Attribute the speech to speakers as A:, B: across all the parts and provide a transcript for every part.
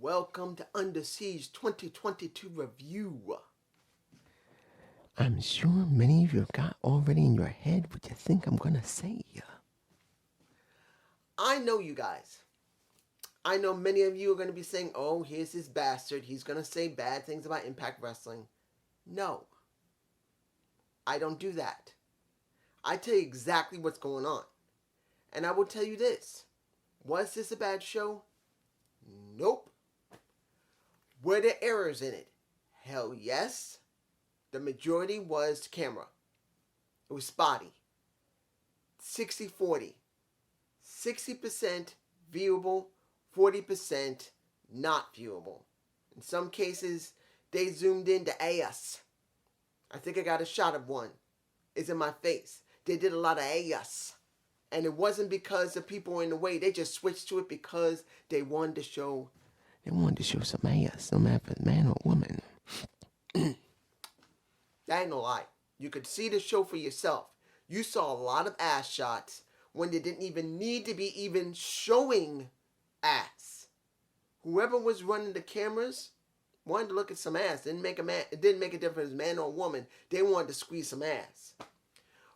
A: welcome to Under Siege 2022 review.
B: I'm sure many of you have got already in your head what you think I'm gonna say.
A: I know you guys. I know many of you are going to be saying, oh, here's this bastard. He's going to say bad things about Impact Wrestling. No, I don't do that. I tell you exactly what's going on. And I will tell you this. Was this a bad show? Nope. Were there errors in it? Hell yes. The majority was camera. It was spotty. 60-40. 60% viewable, 40% not viewable. In some cases, they zoomed in to ass. I think I got a shot of one. It's in my face. They did a lot of ass. And it wasn't because the people were in the way. They just switched to it because they wanted to show.
B: They wanted to show some ass, no matter if it's man or woman.
A: That ain't no lie. You could see the show for yourself. You saw a lot of ass shots when they didn't even need to be even showing ass. Whoever was running the cameras wanted to look at some ass. It didn't make a difference, man or woman. They wanted to squeeze some ass.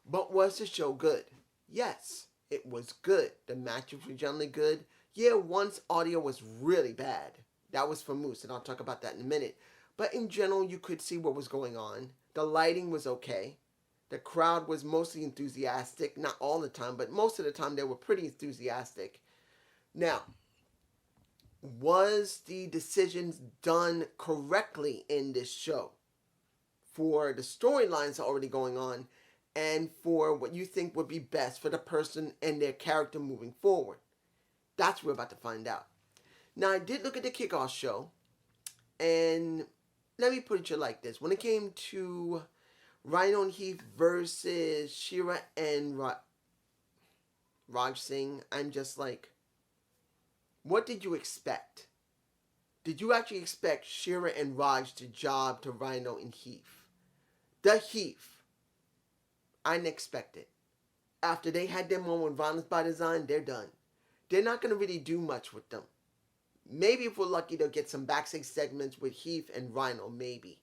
A: But was the show good? Yes, it was good. The matches were generally good. Yeah, once audio was really bad. That was for Moose, and I'll talk about that in a minute. But in general, you could see what was going on. The lighting was okay. The crowd was mostly enthusiastic. Not all the time, but most of the time they were pretty enthusiastic. Now, was the decisions done correctly in this show? For the storylines already going on, and for what you think would be best for the person and their character moving forward. That's what we're about to find out. Now, I did look at the kickoff show, and let me put it like this. When it came to Rhino and Heath versus Shira and Raj Singh, I'm just like, what did you expect? Did you actually expect Shira and Raj to job to Rhino and Heath? The Heath. I didn't expect it. After they had their moment with Violence by Design, they're done. They're not going to really do much with them. Maybe if we're lucky, they'll get some backstage segments with Heath and Rhino, maybe.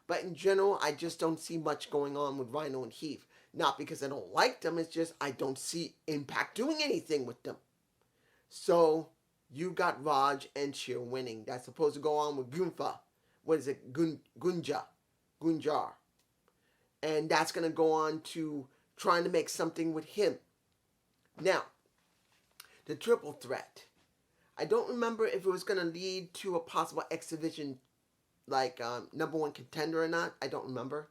A: But in general, I just don't see much going on with Rhino and Heath. Not because I don't like them, it's just I don't see Impact doing anything with them. So, you got Raj and Shira winning. That's supposed to go on with Gunfa. What is it? Gunjar. And that's going to go on to trying to make something with him. Now, the triple threat. I don't remember if it was going to lead to a possible X Division like number one contender or not. I don't remember.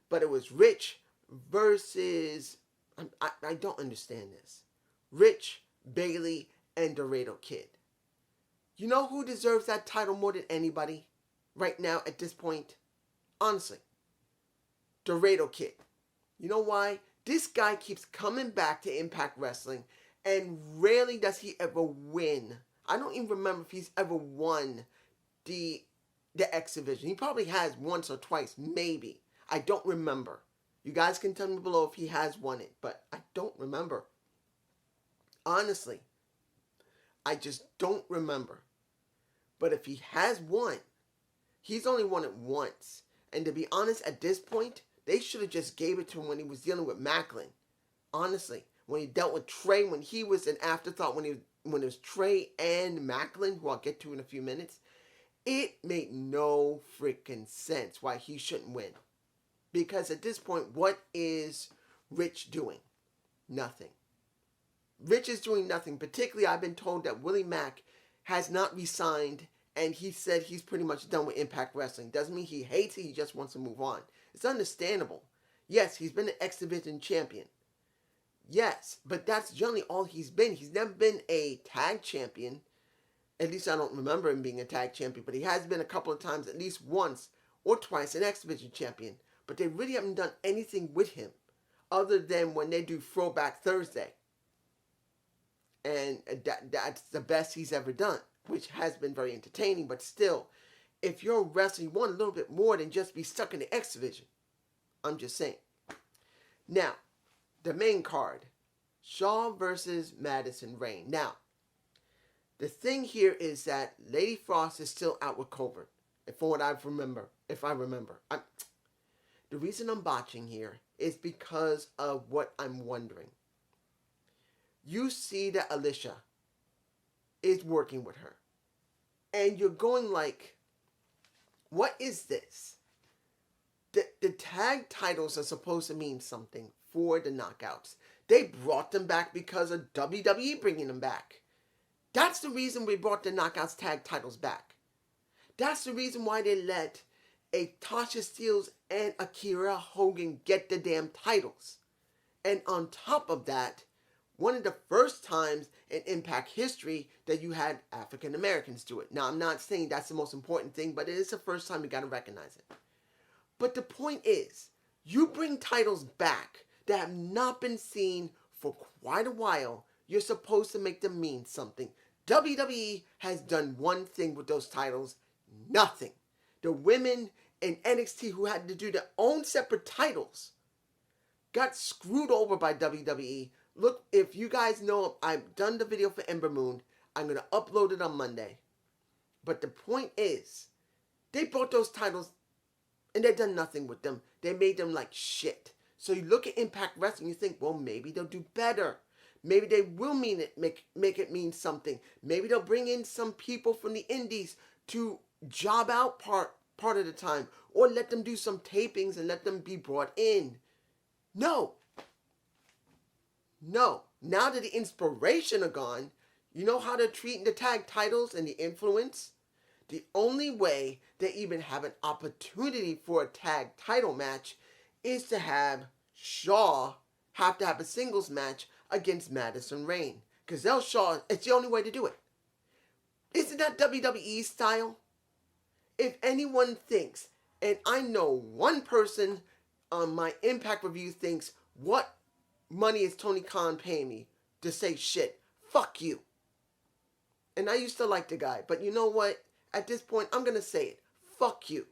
A: But it was Rich versus... I don't understand this. Rich, Bailey, and Dorado Kid. You know who deserves that title more than anybody right now at this point? Honestly. Dorado Kid. You know why? This guy keeps coming back to Impact Wrestling, and rarely does he ever win. I don't even remember if he's ever won the X Division. He probably has once or twice, maybe. I don't remember. You guys can tell me below if he has won it, but I don't remember. Honestly, I just don't remember. But if he has won, he's only won it once. And to be honest, at this point, they should have just gave it to him when he was dealing with Macklin. Honestly, when he dealt with Trey, when he was an afterthought, when it was Trey and Macklin, who I'll get to in a few minutes, it made no freaking sense why he shouldn't win. Because at this point, what is Rich doing? Nothing. Rich is doing nothing. Particularly, I've been told that Willie Mack has not resigned, and he said he's pretty much done with Impact Wrestling. Doesn't mean he hates it, he just wants to move on. It's understandable. Yes, he's been an X Division champion. Yes, but that's generally all he's been. He's never been a tag champion. At least I don't remember him being a tag champion, but he has been a couple of times, at least once or twice, an X Division champion. But they really haven't done anything with him other than when they do Throwback Thursday. And that's the best he's ever done, which has been very entertaining, but still, if you're a wrestler, you want a little bit more than just be stuck in the X Division. I'm just saying. Now, the main card. Shaw versus Madison Rayne. Now, The thing here is that Lady Frost is still out with COVID, from what I remember. The reason I'm botching here is because of what I'm wondering. You see that Alicia is working with her, and you're going like, what is this? The tag titles are supposed to mean something for the knockouts. They brought them back because of WWE bringing them back. That's the reason we brought the knockouts tag titles back. That's the reason why they let a Tasha Steelz and Akira Hogan get the damn titles. And on top of that, one of the first times in Impact history that you had African Americans do it. Now, I'm not saying that's the most important thing, but it is the first time you got to recognize it. But the point is, you bring titles back that have not been seen for quite a while. You're supposed to make them mean something. WWE has done one thing with those titles, nothing. The women in NXT who had to do their own separate titles got screwed over by WWE. Look, if you guys know, I've done the video for Ember Moon. I'm going to upload it on Monday. But the point is, they brought those titles and they've done nothing with them. They made them like shit. So you look at Impact Wrestling, you think, well, maybe they'll do better. Maybe they will mean it, make it mean something. Maybe they'll bring in some people from the indies to job out part of the time. Or let them do some tapings and let them be brought in. No. Now that the inspiration are gone, you know how they're treating the tag titles and the influence? The only way they even have an opportunity for a tag title match is to have Shaw have to have a singles match against Madison Rayne. Because Shaw, it's the only way to do it. Isn't that WWE style? If anyone thinks, and I know one person on my Impact review thinks, what money is Tony Khan paying me to say shit? Fuck you. And I used to like the guy, but you know what? At this point, I'm going to say it. Fuck you.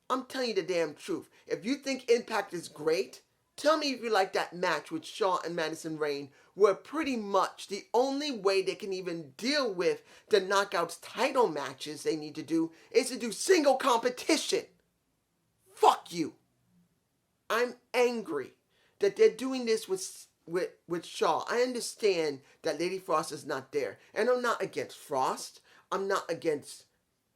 A: I'm telling you the damn truth. If you think Impact is great, tell me if you like that match with Shaw and Madison Rayne, where pretty much the only way they can even deal with the Knockouts title matches they need to do is to do single competition. Fuck you. I'm angry that they're doing this with Shaw. I understand that Lady Frost is not there. And I'm not against Frost. I'm not against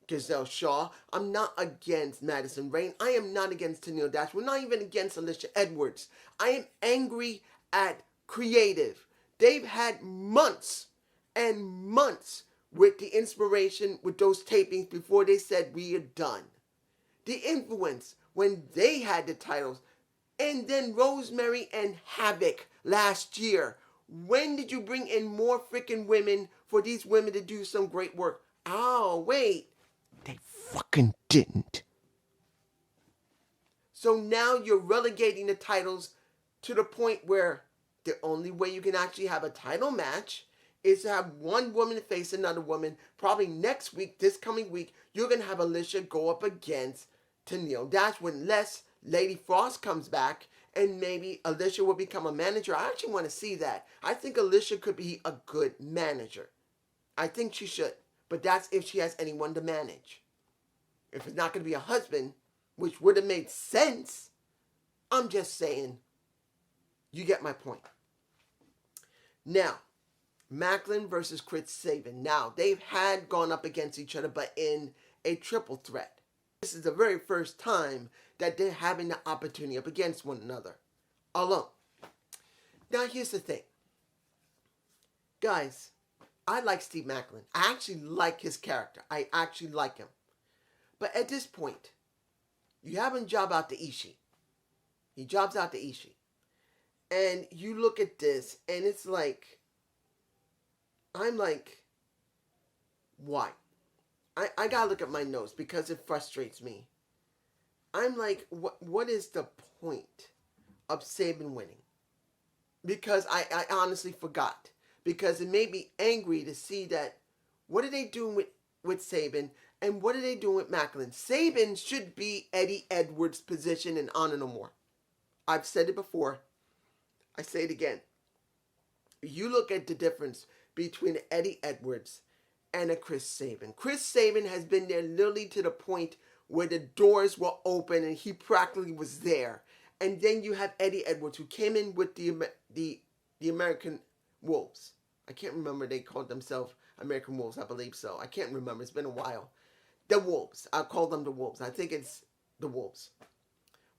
A: Giselle Shaw. I'm not against Madison Rayne. I am not against Tennille Dash. We're not even against Alicia Edwards. I am angry at creative. They've had months and months with the inspiration with those tapings before they said we are done. The influence when they had the titles. And then Rosemary and Havoc last year. When did you bring in more freaking women for these women to do some great work? Oh, wait.
B: They fucking didn't.
A: So now you're relegating the titles to the point where the only way you can actually have a title match is to have one woman face another woman. Probably next week, this coming week, you're going to have Alicia go up against Tennille Dash unless Lady Frost comes back and maybe Alicia will become a manager. I actually want to see that. I think Alicia could be a good manager. I think she should. But that's if she has anyone to manage. If it's not going to be a husband, which would have made sense, I'm just saying, you get my point. Now, Macklin versus Chris Sabin. Now, they've had gone up against each other, but in a triple threat. This is the very first time that they're having the opportunity up against one another, alone. Now, here's the thing. Guys, I like Steve Macklin. I actually like his character. I actually like him. But at this point, you have him job out to Ishii. He jobs out to Ishii. And you look at this, and it's like, I'm like, why? I gotta look at my notes because it frustrates me. I'm like, what is the point of Sabin winning? Because I honestly forgot. Because it made me angry to see that, what are they doing with Sabin, and what are they doing with Macklin? Sabin should be Eddie Edwards' position in Honor No More. I've said it before. I say it again. You look at the difference between Eddie Edwards and a Chris Sabin. Chris Sabin has been there literally to the point where the doors were open and he practically was there. And then you have Eddie Edwards, who came in with the American Wolves. I can't remember, they called themselves American Wolves, I believe so. I can't remember, it's been a while. The Wolves, I'll call them the Wolves. I think it's the Wolves.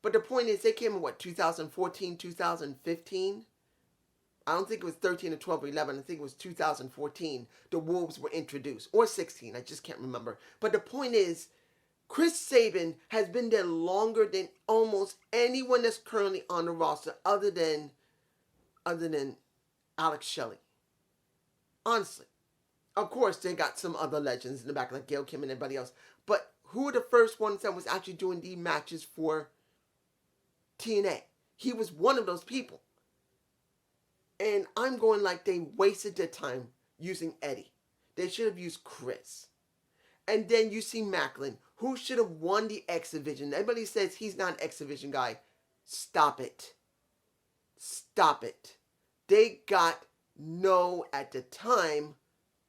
A: But the point is, they came in, 2014, 2015? I don't think it was 13 or 12 or 11. I think it was 2014. The Wolves were introduced. Or 16. I just can't remember. But the point is, Chris Sabin has been there longer than almost anyone that's currently on the roster other than Alex Shelley. Honestly. Of course, they got some other legends in the back, like Gail Kim and everybody else. But who were the first ones that was actually doing the matches for TNA? He was one of those people. And I'm going like they wasted their time using Eddie. They should have used Chris. And then you see Macklin, who should have won the X Division. Everybody says he's not an X Division guy. Stop it. Stop it. They got no, at the time,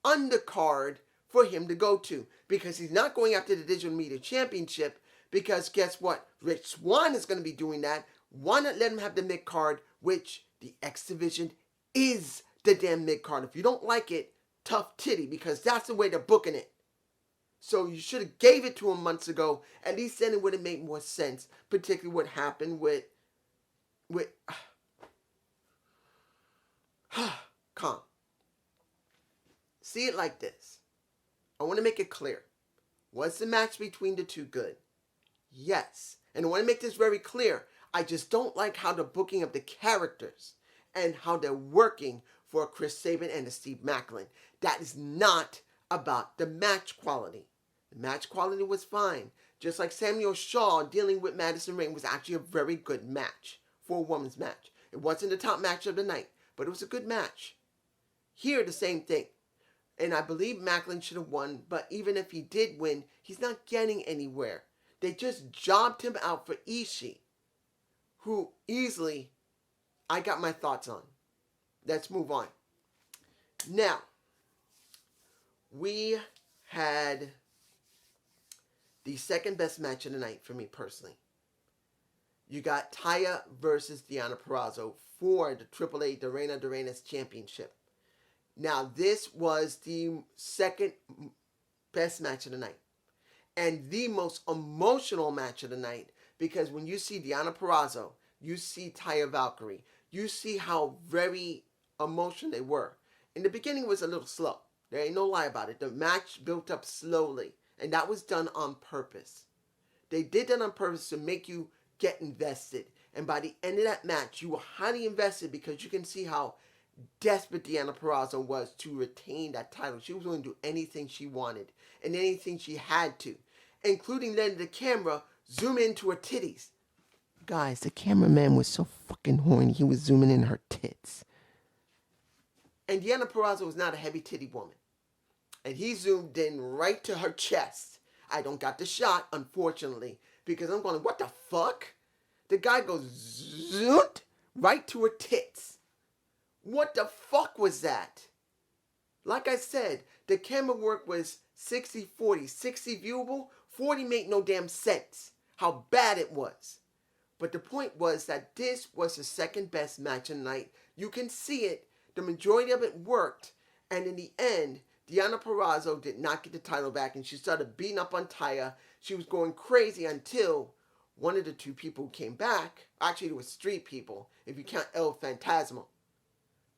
A: undercard for him to go to. Because he's not going after the Digital Media Championship. Because guess what? Rich Swann is going to be doing that. Why not let him have the mid-card, which the X Division is the damn mid-card. If you don't like it, tough titty, because that's the way they're booking it. So you should have gave it to him months ago. At least then it would have made more sense. Particularly what happened with calm. See it like this. I want to make it clear. Was the match between the two good? Yes. And I want to make this very clear. I just don't like how the booking of the characters and how they're working for Chris Sabin and Steve Macklin. That is not about the match quality. The match quality was fine. Just like Samuel Shaw dealing with Madison Rayne was actually a very good match for a women's match. It wasn't the top match of the night, but it was a good match. Here, the same thing. And I believe Macklin should have won, but even if he did win, he's not getting anywhere. They just jobbed him out for Ishii, who easily, I got my thoughts on. Let's move on. Now, we had the second best match of the night for me personally. You got Taya versus Deonna Purrazzo for the AAA de Reina de Reinas Championship. Now, this was the second best match of the night. And the most emotional match of the night, because when you see Deonna Purrazzo, you see Taya Valkyrie, you see how very emotional they were. In the beginning, it was a little slow. There ain't no lie about it. The match built up slowly, and that was done on purpose. They did that on purpose to make you get invested. And by the end of that match, you were highly invested because you can see how desperate Deonna Purrazzo was to retain that title. She was willing to do anything she wanted and anything she had to, including letting the camera zoom into her titties.
B: Guys, the cameraman was so fucking horny, he was zooming in her tits.
A: And Deonna Purrazzo was not a heavy titty woman. And he zoomed in right to her chest. I don't got the shot, unfortunately, because I'm going, what the fuck? The guy goes zoot right to her tits. What the fuck was that? Like I said, the camera work was 60-40. 60 viewable, 40 made no damn sense. How bad it was. But the point was that this was the second best match of the night. You can see it. The majority of it worked. And in the end, Deonna Purrazzo did not get the title back. And she started beating up on Taya. She was going crazy until one of the two people came back. Actually, it was three people, if you count El Phantasmo.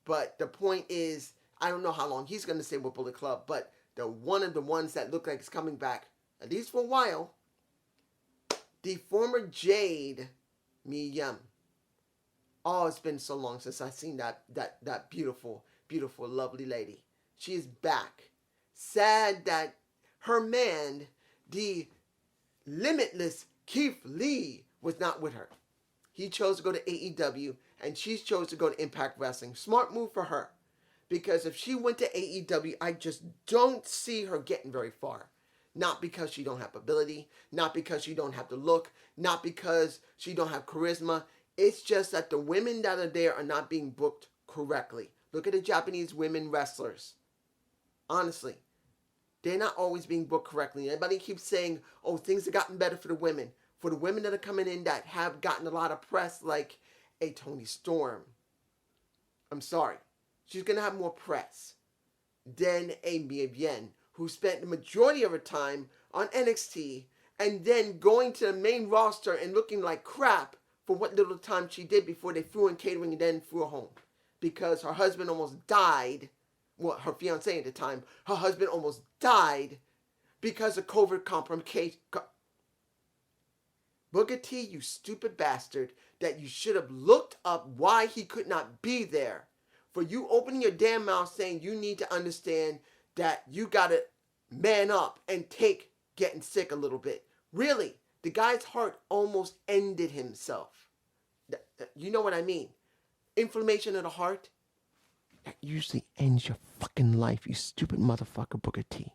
A: But the point is, I don't know how long he's going to stay with Bullet Club, but the one of the ones that look like it's coming back, at least for a while, the former Jade Miyam. Oh, it's been so long since I've seen that beautiful, beautiful, lovely lady. She is back. Sad that her man, the limitless Keith Lee, was not with her. He chose to go to AEW, and she chose to go to Impact Wrestling. Smart move for her. Because if she went to AEW, I just don't see her getting very far. Not because she don't have ability, not because she don't have the look, not because she don't have charisma. It's just that the women that are there are not being booked correctly. Look at the Japanese women wrestlers. Honestly, They're not always being booked correctly. Everybody keeps saying, oh, things have gotten better for the women. For the women that are coming in that have gotten a lot of press, like a Tony Storm. I'm sorry. She's going to have more press than a Mia Bien, who spent the majority of her time on NXT and then going to the main roster and looking like crap for what little time she did before they flew in catering and then flew her home. Because her husband almost died. Well, her fiance at the time. Her husband almost died because of COVID complication. Booker T, you stupid bastard, that you should have looked up why he could not be there. For you opening your damn mouth saying you need to understand that you gotta man up and take getting sick a little bit. Really, the guy's heart almost ended himself. You know what I mean? Inflammation of the heart.
B: That usually ends your fucking life, you stupid motherfucker, Booker T.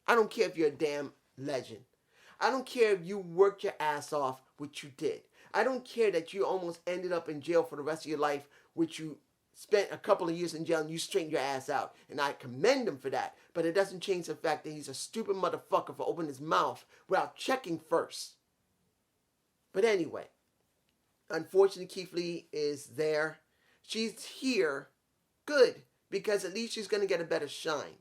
A: I don't care if you're a damn legend. I don't care if you worked your ass off, which you did. I don't care that you almost ended up in jail for the rest of your life, which you spent a couple of years in jail and you straightened your ass out. And I commend him for that. But it doesn't change the fact that he's a stupid motherfucker for opening his mouth without checking first. But anyway, unfortunately, Keith Lee is there. She's here. Good. Because at least she's going to get a better shine.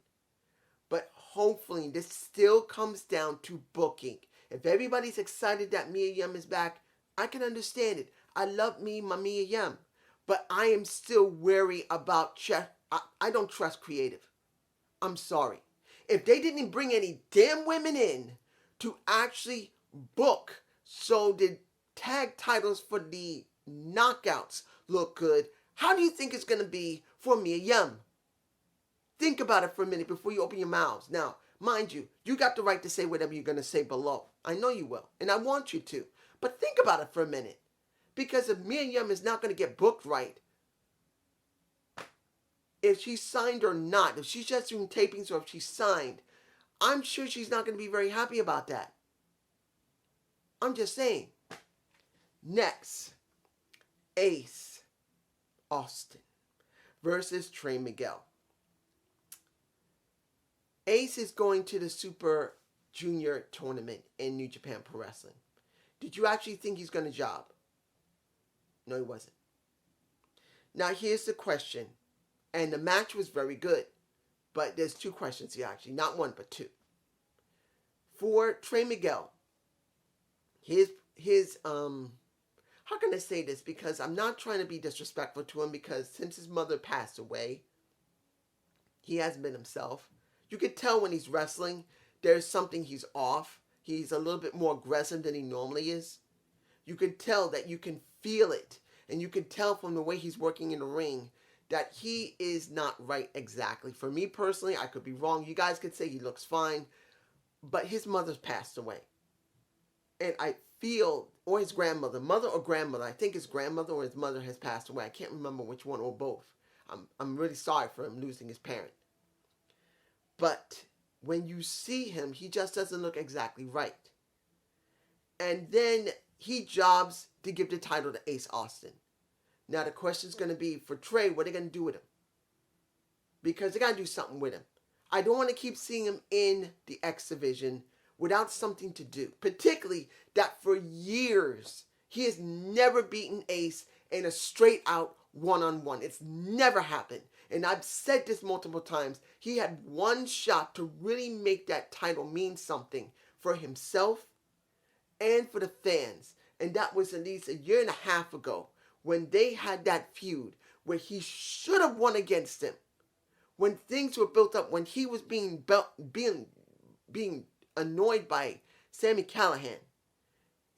A: But hopefully, this still comes down to booking. If everybody's excited that Mia Yim is back, I can understand it. I love my Mia Yim. But I am still wary about I don't trust creative. I'm sorry. If they didn't bring any damn women in to actually book so the tag titles for the knockouts look good, how do you think it's going to be for Mia Yim? Think about it for a minute before you open your mouths. Now, mind you, you got the right to say whatever you're going to say below. I know you will, and I want you to. But think about it for a minute. Because if Mia Yim is not going to get booked right, if she's signed or not, if she's just doing tapings or if she's signed, I'm sure she's not going to be very happy about that. I'm just saying. Next, Ace Austin versus Trey Miguel. Ace is going to the Super Junior tournament in New Japan Pro Wrestling. Did you actually think he's going to job? No, he wasn't. Now, here's the question. And the match was very good. But there's two questions here, actually. Not one, but two. For Trey Miguel, how can I say this? Because I'm not trying to be disrespectful to him, because since his mother passed away, he hasn't been himself. You could tell when he's wrestling, there's something he's off. He's a little bit more aggressive than he normally is. You can tell that, you can feel it. And you can tell from the way he's working in the ring that he is not right exactly. For me personally, I could be wrong. You guys could say he looks fine. But his mother's passed away. And I feel, or his grandmother, mother or grandmother, I think his grandmother or his mother has passed away. I can't remember which one or both. I'm really sorry for him losing his parent. But when you see him, he just doesn't look exactly right. And then he jobs to give the title to Ace Austin. Now the question's going to be, for Trey, what are they going to do with him? Because they got to do something with him. I don't want to keep seeing him in the X Division without something to do. Particularly that for years, he has never beaten Ace in a straight out one-on-one. It's never happened. And I've said this multiple times. He had one shot to really make that title mean something for himself and for the fans. And that was at least a year and a half ago when they had that feud where he should have won against him. When things were built up, when he was being annoyed by Sami Callihan.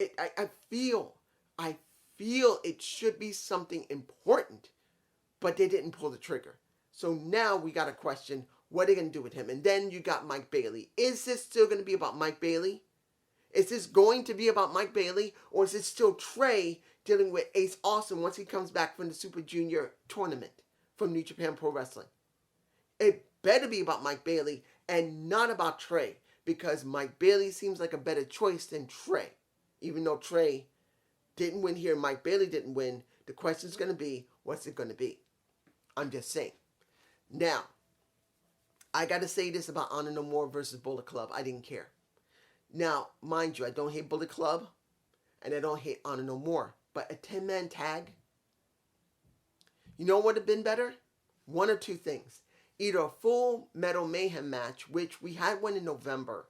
A: I feel it should be something important, but they didn't pull the trigger. So now we got a question, what are they going to do with him? And then you got Mike Bailey. Is this still going to be about Mike Bailey? Is this going to be about Mike Bailey? Or is it still Trey dealing with Ace Austin once he comes back from the Super Junior tournament from New Japan Pro Wrestling? It better be about Mike Bailey and not about Trey, because Mike Bailey seems like a better choice than Trey. Even though Trey didn't win here, Mike Bailey didn't win, the question's going to be, what's it going to be? I'm just saying. Now, I got to say this about Honor No More versus Bullet Club. I didn't care. Now, mind you, I don't hate Bullet Club and I don't hate Honor No More. But a 10-man tag, you know what would have been better? One or two things. Either a full Metal Mayhem match, which we had one in November,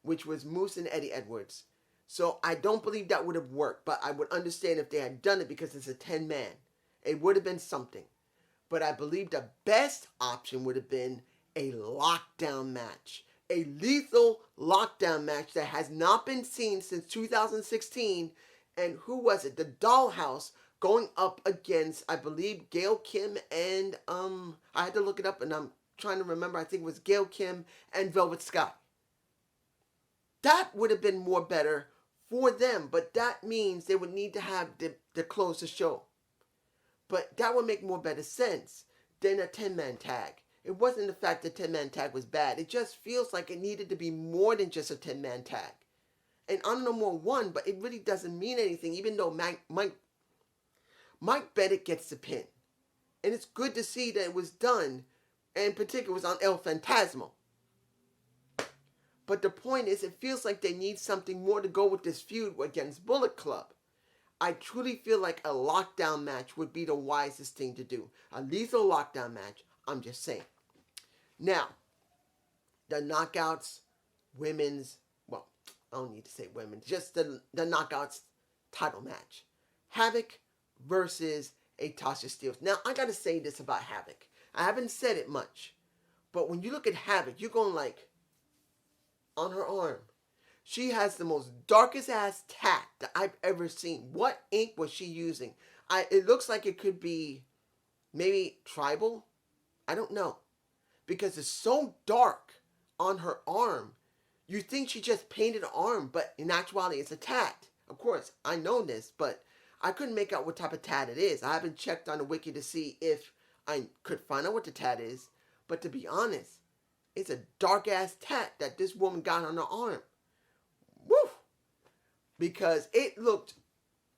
A: which was Moose and Eddie Edwards. So I don't believe that would have worked, but I would understand if they had done it because it's a 10-man. It would have been something. But I believe the best option would have been a lockdown match. A lethal lockdown match that has not been seen since 2016. And who was it? The Dollhouse going up against, I believe, Gail Kim and, I had to look it up and I'm trying to remember. I think it was Gail Kim and Velvet Sky. That would have been more better for them, but that means they would need to have the close the show. But that would make more better sense than a 10-man tag. It wasn't the fact that 10-man tag was bad. It just feels like it needed to be more than just a 10-man tag. And Honor No More won, but it really doesn't mean anything, even though Mike Bennett gets the pin. And it's good to see that it was done, and in particular, it was on El Phantasmo. But the point is, it feels like they need something more to go with this feud against Bullet Club. I truly feel like a lockdown match would be the wisest thing to do. A lethal lockdown match, I'm just saying. Now, the Knockouts women's, well, I don't need to say women, just the Knockouts title match. Havoc versus a Tasha Steelz. Now, I got to say this about Havoc. I haven't said it much, but when you look at Havoc, you're going like, on her arm, she has the most darkest ass tat that I've ever seen. What ink was she using? It looks like it could be maybe tribal. I don't know. Because it's so dark on her arm. You think she just painted her arm, but in actuality it's a tat. Of course, I know this, but I couldn't make out what type of tat it is. I haven't checked on the wiki to see if I could find out what the tat is. But to be honest, it's a dark ass tat that this woman got on her arm. Woo! Because it looked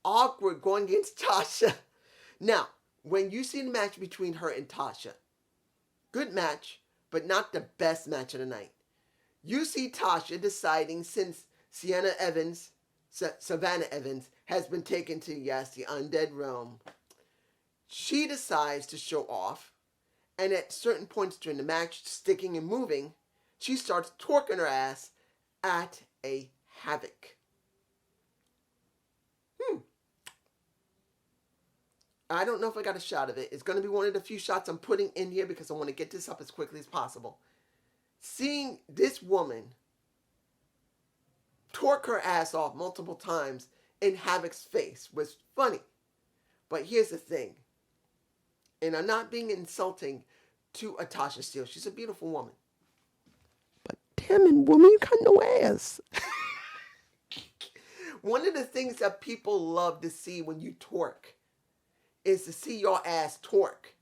A: awkward going against Tasha. Now, when you see the match between her and Tasha, good match, but not the best match of the night. You see Tasha deciding, since Savannah Evans has been taken to, yes, the undead realm, she decides to show off, and at certain points during the match, sticking and moving, she starts twerking her ass at a Havoc. I don't know if I got a shot of it. It's going to be one of the few shots I'm putting in here because I want to get this up as quickly as possible. Seeing this woman twerk her ass off multiple times in Havoc's face was funny. But here's the thing. And I'm not being insulting to a Tasha Steelz. She's a beautiful woman.
B: But damn it, woman, you got no ass.
A: One of the things that people love to see when you twerk is to see your ass twerk.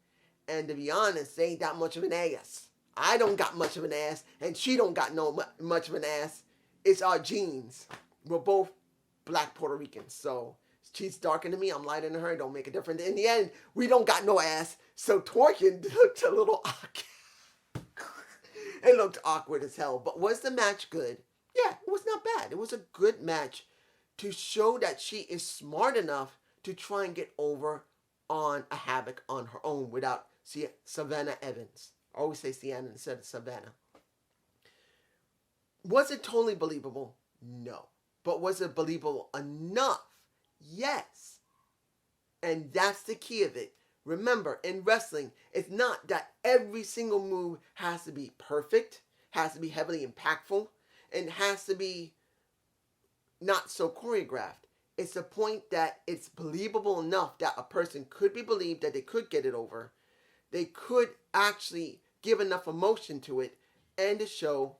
A: And to be honest, they ain't that much of an ass. I don't got much of an ass, and she don't got much of an ass. It's our genes. We're both black Puerto Ricans, so she's darker than me, I'm lighter than her, it don't make a difference. In the end, we don't got no ass, so twerking looked a little awkward. It looked awkward as hell, but was the match good? Yeah, it was not bad. It was a good match to show that she is smart enough to try and get over on a Havoc on her own without Savannah Evans. I always say Sienna instead of Savannah. Was it totally believable? No. But was it believable enough? Yes. And that's the key of it. Remember, in wrestling, it's not that every single move has to be perfect, has to be heavily impactful, and has to be not so choreographed. It's the point that it's believable enough that a person could be believed that they could get it over. They could actually give enough emotion to it and to show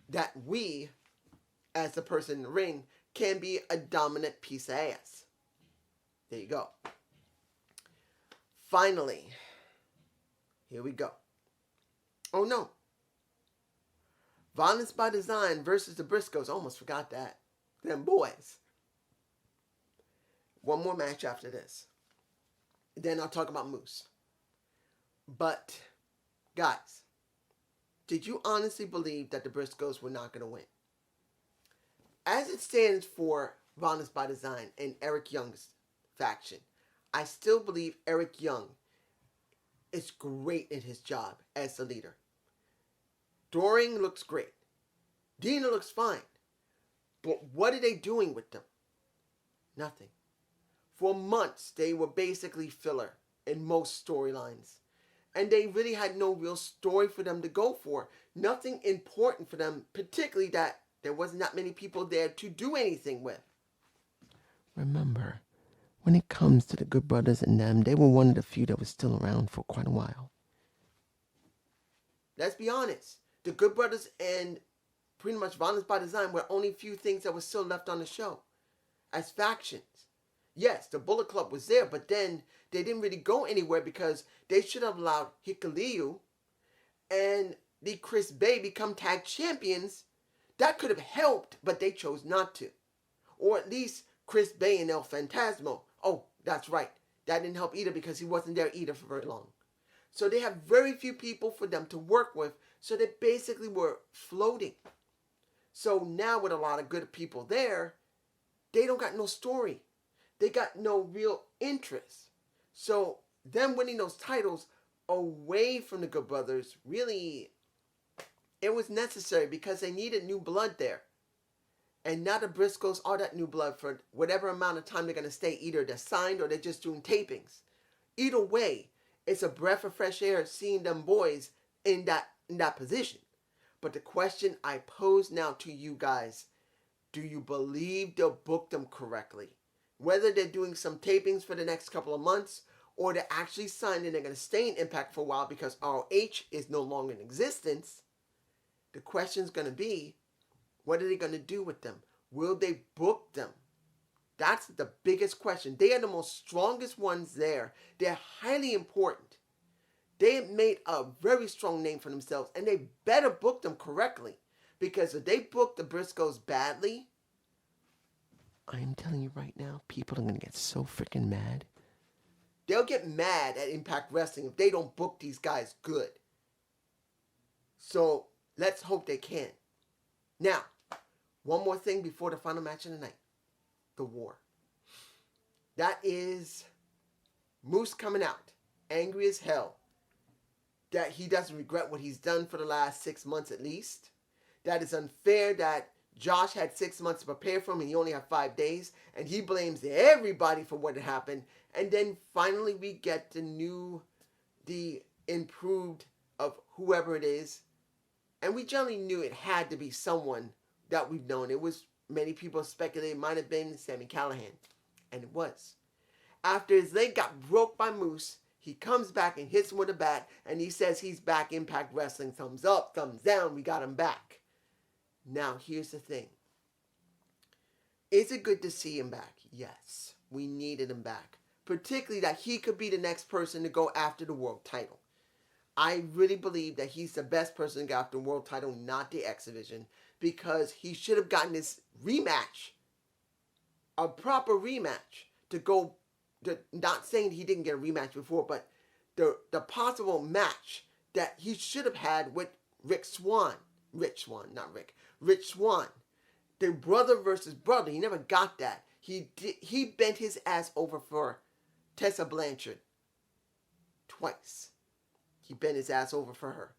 A: that we, as the person in the ring, can be a dominant piece of ass. There you go. Finally, here we go. Oh no. Violence by Design versus the Briscoes. Almost forgot that. Them boys. One more match after this. Then I'll talk about Moose. But, guys, did you honestly believe that the Briscoes were not going to win? As it stands for Violence by Design and Eric Young's faction, I still believe Eric Young is great in his job as the leader. Doring looks great. Dina looks fine. But what are they doing with them? Nothing. For months, they were basically filler in most storylines. And they really had no real story for them to go for. Nothing important for them, particularly that there wasn't that many people there to do anything with.
B: Remember, when it comes to the Good Brothers and them, they were one of the few that was still around for quite a while.
A: Let's be honest. The Good Brothers and pretty much Violence by Design were only few things that were still left on the show as factions. Yes, the Bullet Club was there, but then they didn't really go anywhere because they should have allowed Hikuleo and the Chris Bay become tag champions. That could have helped, but they chose not to. Or at least Chris Bay and El Fantasmo. Oh, that's right. That didn't help either because he wasn't there either for very long. So they have very few people for them to work with. So they basically were floating. So now with a lot of good people there, they don't got no story. They got no real interest. So them winning those titles away from the Good Brothers, really, it was necessary because they needed new blood there. And now the Briscoes are that new blood for whatever amount of time they're going to stay. Either they're signed or they're just doing tapings. Either way, it's a breath of fresh air seeing them boys in that position. But the question I pose now to you guys, do you believe they'll book them correctly? Whether they're doing some tapings for the next couple of months or they're actually signed and they're going to stay in Impact for a while because ROH is no longer in existence, the question's going to be, what are they going to do with them? Will they book them? That's the biggest question. They are the most strongest ones there. They're highly important. They have made a very strong name for themselves, and they better book them correctly. Because if they book the Briscoes badly,
B: I am telling you right now, people are going to get so freaking mad.
A: They'll get mad at Impact Wrestling if they don't book these guys good. So let's hope they can. Now, one more thing before the final match of the night. The War. That is Moose coming out, angry as hell, that he doesn't regret what he's done for the last 6 months at least. That it's unfair that Josh had 6 months to prepare for him and he only had 5 days. And he blames everybody for what had happened. And then finally we get the improved of whoever it is. And we generally knew it had to be someone that we've known. It was, many people speculated it might have been Sami Callihan. And it was. After his leg got broke by Moose, he comes back and hits him with a bat. And he says he's back Impact Wrestling. Thumbs up, thumbs down, we got him back. Now, here's the thing. Is it good to see him back? Yes. We needed him back. Particularly that he could be the next person to go after the world title. I really believe that he's the best person to go after the world title, not the X Division, because he should have gotten this rematch, a proper rematch, to go, not saying he didn't get a rematch before, but the possible match that he should have had with Rich Swann, the brother versus brother. He never got that. He bent his ass over for Tessa Blanchard twice. He bent his ass over for her.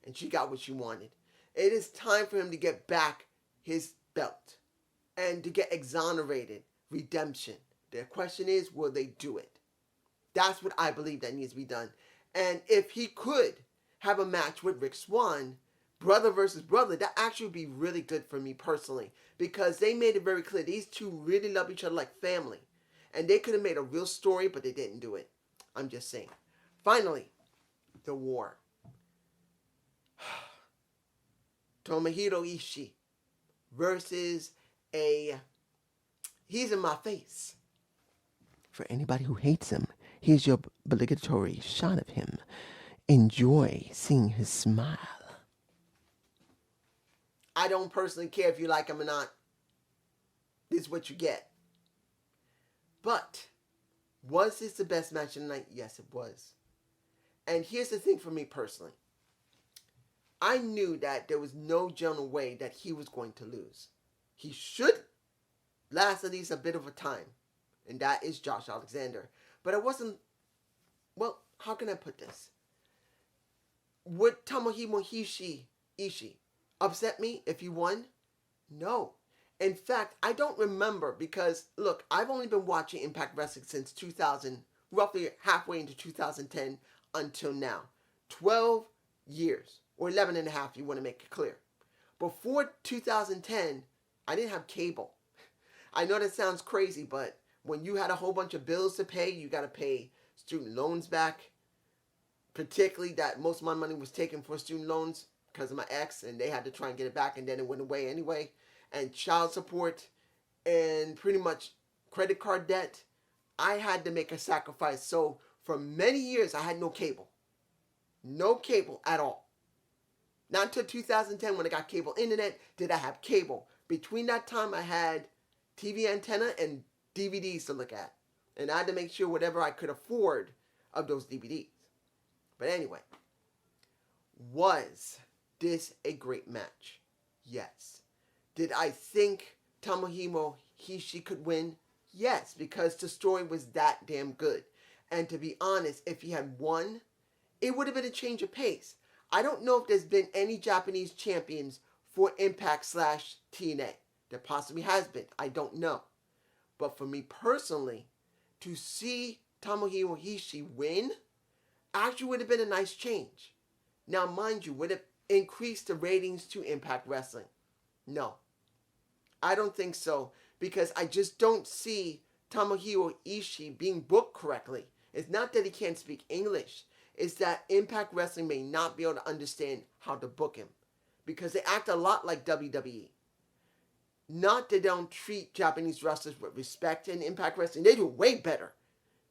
A: And she got what she wanted. It is time for him to get back his belt. And to get exonerated. Redemption. The question is, will they do it? That's what I believe that needs to be done. And if he could have a match with Rick Swann, brother versus brother, that actually would be really good for me personally. Because they made it very clear. These two really love each other like family. And they could have made a real story, but they didn't do it. I'm just saying. Finally, the War. Tomohiro Ishii versus he's in my face.
B: For anybody who hates him, here's your obligatory shot of him. Enjoy seeing his smile.
A: I don't personally care if you like him or not. This is what you get. But, was this the best match of the night? Yes, it was. And here's the thing for me personally. I knew that there was no general way that he was going to lose. He should last at least a bit of a time, and that is Josh Alexander. But I wasn't, well, how can I put this? Would Tomohiro Ishii upset me if he won? No. In fact, I don't remember because, look, I've only been watching Impact Wrestling since 2000, roughly halfway into 2010 until now. 12 years, or 11 and a half, you want to make it clear. Before 2010, I didn't have cable. I know that sounds crazy, but when you had a whole bunch of bills to pay, you got to pay student loans back, particularly that most of my money was taken for student loans because of my ex, and they had to try and get it back, and then it went away anyway, and child support, and pretty much credit card debt. I had to make a sacrifice. So for many years, I had no cable. No cable at all. Not until 2010 when I got cable internet did I have cable. Between that time, I had TV antenna and DVDs to look at. And I had to make sure whatever I could afford of those DVDs. But anyway, was this a great match? Yes. Did I think Tomohiro Ishii could win? Yes, because the story was that damn good. And to be honest, if he had won, it would have been a change of pace. I don't know if there's been any Japanese champions for Impact / TNA. There possibly has been. I don't know. But for me personally, to see Tomohiro Ishii win actually would have been a nice change. Now, mind you, would it increase the ratings to Impact Wrestling? No. I don't think so, because I just don't see Tomohiro Ishii being booked correctly. It's not that he can't speak English. It's that Impact Wrestling may not be able to understand how to book him, because they act a lot like WWE. Not that they don't treat Japanese wrestlers with respect in Impact Wrestling. They do way better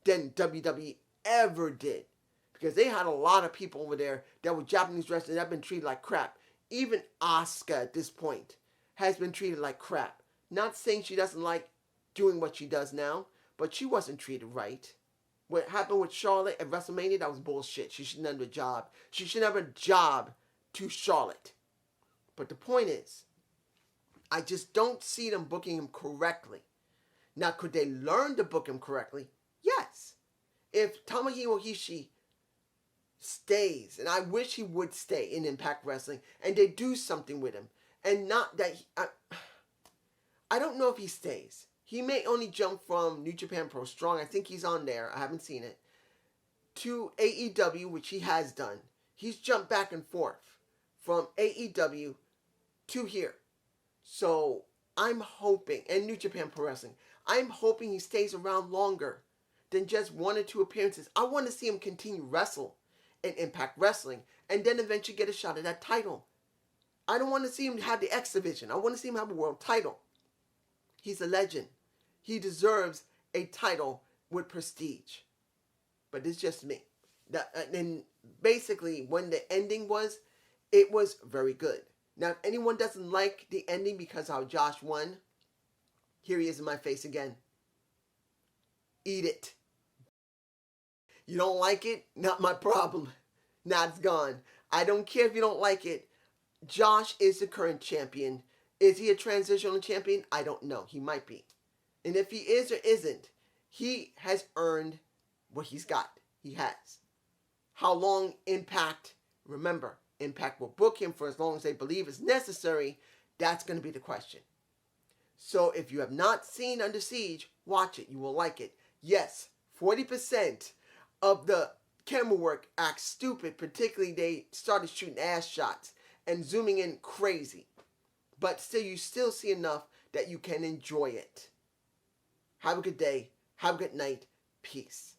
A: than WWE ever did, because they had a lot of people over there that were Japanese wrestlers that have been treated like crap. Even Asuka at this point has been treated like crap. Not saying she doesn't like doing what she does now, but she wasn't treated right. What happened with Charlotte at WrestleMania, that was bullshit. She shouldn't have a job. She should have a job to Charlotte. But the point is, I just don't see them booking him correctly. Now, could they learn to book him correctly? Yes. If Tomohiro Ishii stays, and I wish he would stay in Impact Wrestling, and they do something with him, and not that I don't know if he stays. He may only jump from New Japan Pro Strong, I think he's on there, I haven't seen it, to AEW, which he has done. He's jumped back and forth from AEW to here. So I'm hoping, and New Japan Pro Wrestling, I'm hoping he stays around longer than just 1 or 2 appearances. I want to see him continue wrestle in Impact Wrestling, and then eventually get a shot at that title. I don't want to see him have the X Division. I want to see him have a world title. He's a legend. He deserves a title with prestige. But it's just me. And basically, when the ending was, it was very good. Now, if anyone doesn't like the ending because how Josh won, here he is in my face again. Eat it. You don't like it? Not my problem. Now it's gone. I don't care if you don't like it. Josh is the current champion. Is he a transitional champion? I don't know. He might be. And if he is or isn't, he has earned what he's got. He has. How long Impact, remember, Impact will book him for as long as they believe is necessary. That's going to be the question. So if you have not seen Under Siege, watch it. You will like it. Yes, 40% of the camera work acts stupid. Particularly they started shooting ass shots and zooming in crazy. But still, you still see enough that you can enjoy it. Have a good day. Have a good night. Peace.